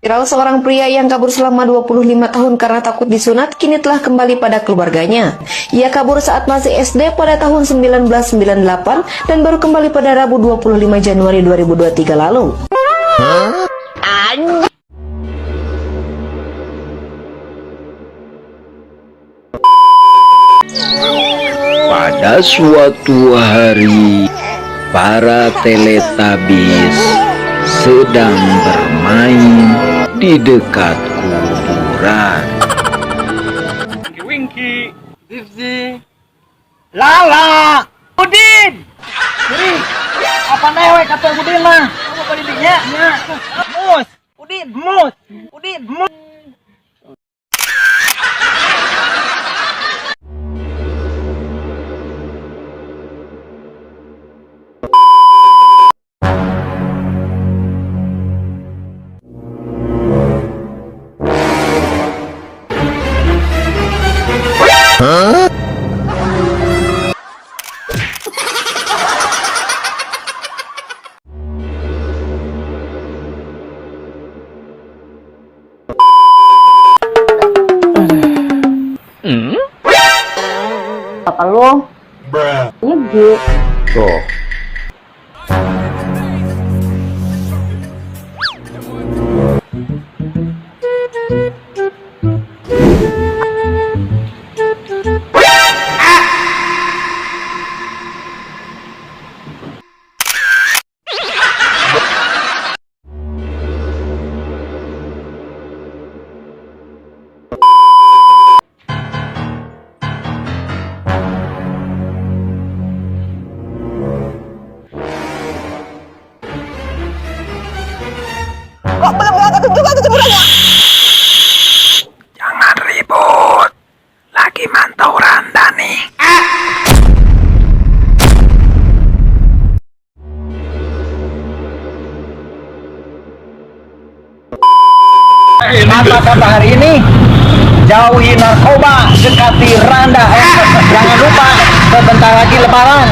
Viral seorang pria yang kabur selama 25 tahun karena takut disunat kini telah kembali pada keluarganya. Ia kabur saat masih SD pada tahun 1998 dan baru kembali pada Rabu 25 Januari 2023 lalu. Pada suatu hari, para Teletubbies sedang bermain di dekat kuburan. Winky, Dipsy, Lala, Udin. Jadi, apa newe kata Udin mah? Kamu pada diknya? Mus, Udin, mus, Udin, mus. Apa lu? Ini Tuh, kok belum datang juga tuh jemurannya? jangan ribut. Lagi mantau Randa nih. Kata-kata hari ini, jauhi narkoba, dekati Randa. Jangan lupa, sebentar lagi Lebaran.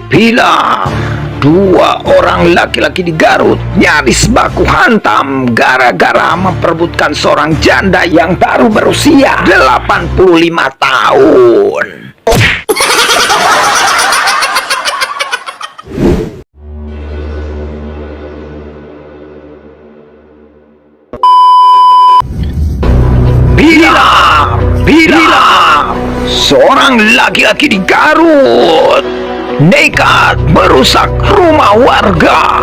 Film dua orang laki-laki di Garut nyaris baku hantam gara-gara memperebutkan seorang janda yang baru berusia 85 tahun. Bilang seorang laki-laki di Garut nekat merusak rumah warga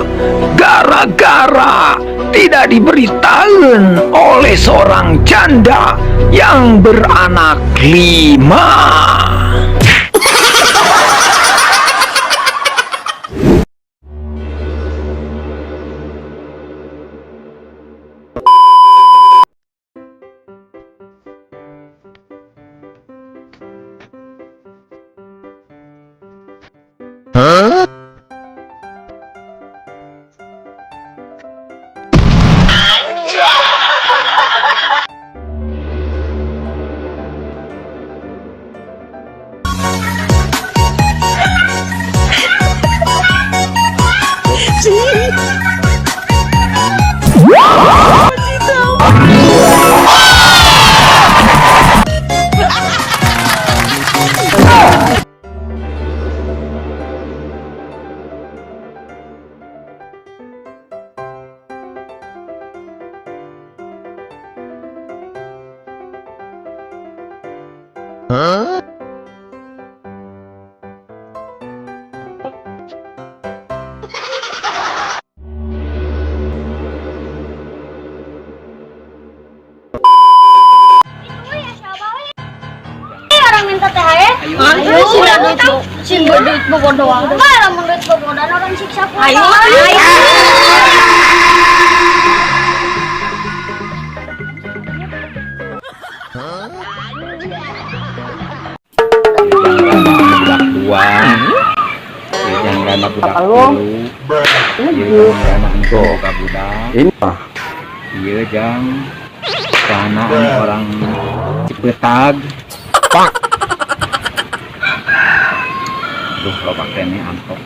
gara-gara tidak diberitahu oleh seorang janda yang beranak 5. Orang minta THR, ayo sudah duit bobo doang. Mana mau duit bobo dan orang siksa pula. Ayo. Uang jangan anak budak Halo? dulu anak budak ini mah iya jang karena orang Cipetag Duh, lo pakai ini angkot.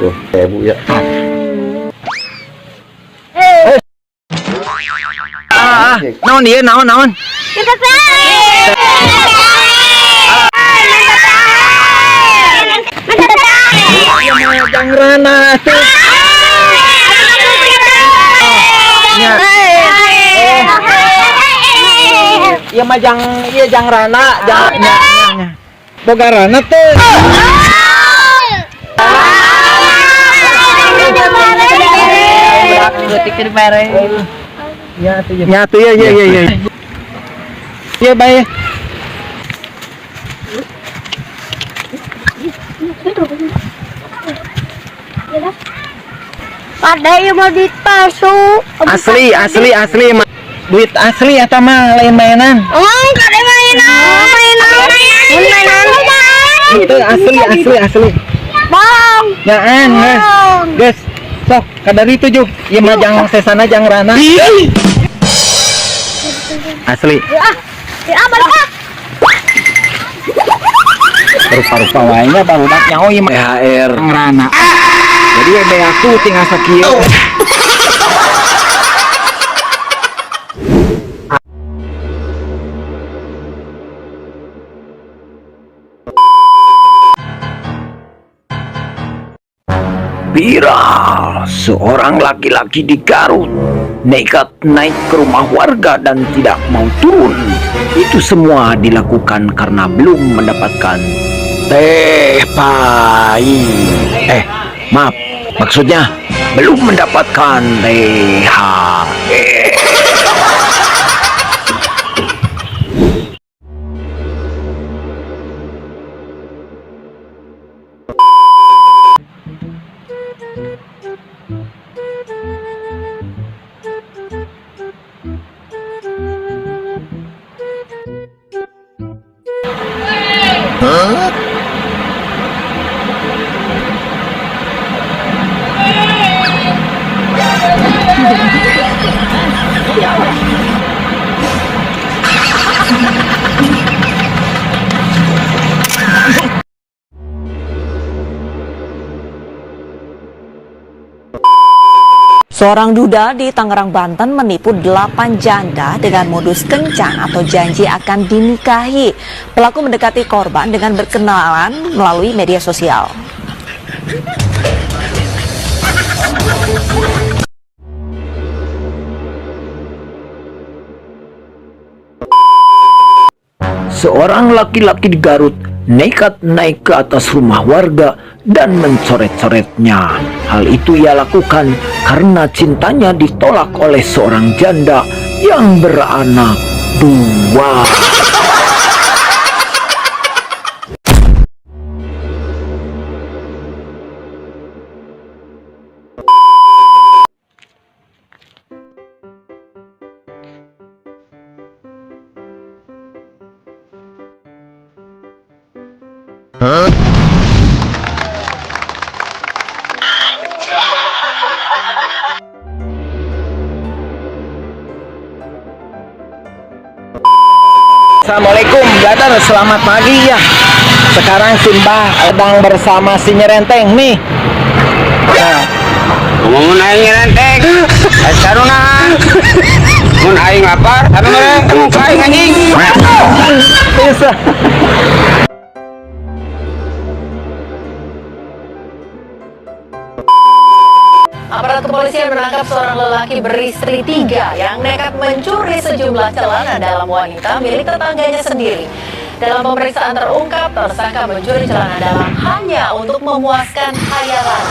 Tuh, kayak Bu ya. Naon dia, naon. Kita teh. Jang Rana tuh. Iya mah jang Rana, boga Rana tuh. Nyatu ya. Iya baik. Pada yang mau dipalsu. Asli mah. Duit asli eta mah lain mainan. Oh, kada mainan. Itu asli. Bang. Nyaan, guys. Sok, kadari itu Juk. Ieu mah jang sesana jang Rana. Asli. Ya, balik. Rupa-rupa wae nya barudak nyaho ieu mah THR Rana. Jadi bea aku tinggal sakieu. Viral, seorang laki-laki di Garut nekat naik ke rumah warga dan tidak mau turun. Itu semua dilakukan karena belum mendapatkan teh pai. Maaf, maksudnya belum mendapatkan THR. Seorang duda di Tangerang, Banten menipu 8 janda dengan modus kencan atau janji akan dinikahi. Pelaku mendekati korban dengan berkenalan melalui media sosial. Seorang laki-laki di Garut nekat naik ke atas rumah warga dan mencoret-coretnya. Hal itu ia lakukan karena cintanya ditolak oleh seorang janda yang beranak 2. Assalamualaikum, brother. Selamat pagi ya. Sekarang Simba sedang bersama si Nyerenteng nih. Nah, Ngomong aing nyerenteng. Saruna. Mun aing lapar, anu mah kamu aing anjing. bisa. Aparat kepolisian menangkap seorang lelaki beristri 3 yang nekat mencuri sejumlah celana dalam wanita milik tetangganya sendiri. Dalam pemeriksaan terungkap, tersangka mencuri celana dalam hanya untuk memuaskan khayalan.